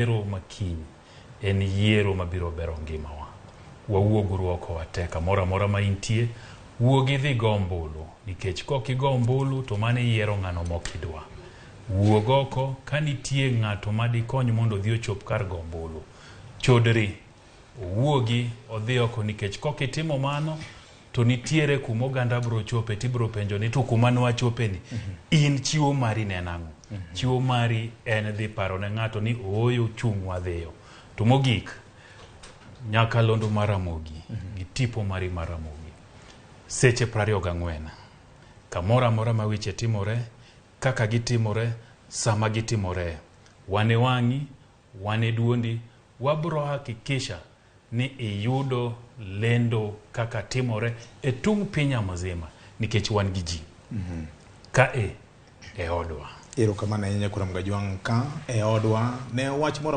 Yiero makiny en yiero mabiro bero ngimawa. Wawuog oko wateka mora ma intie, wuogi dhi go ombulu, nikech kok igo ombulu to mane yiero ng'ano mokidwa. Wuog oko ka nitie ng'ato madikony mondo dhi ochop kar go ombulu. Chodri, wuogi odhi oko, nikech kok itimo mano to nitiere kuma oganda bro chope tibro penjo ni to kuma nwachope ni in chiwo mari ne nang'o. Chiwo mari en dhi paro ne ng'ato ni ooyo chung' wadhiyo. To mogik nyaka londo mar Ramogi gi tipo mari mar Ramogi. Seche 24 kamora mora ma weche timore, kaka gitimore, sama gitimore, wane wang'i, wane duondi, wabro hakikisha ni iyudo lendo kaka timore e tung pinya mzima, nikech wan gi ji ka e odwa. Erokamano ahinya kuom Gajwang' ka e odwa ne wach moro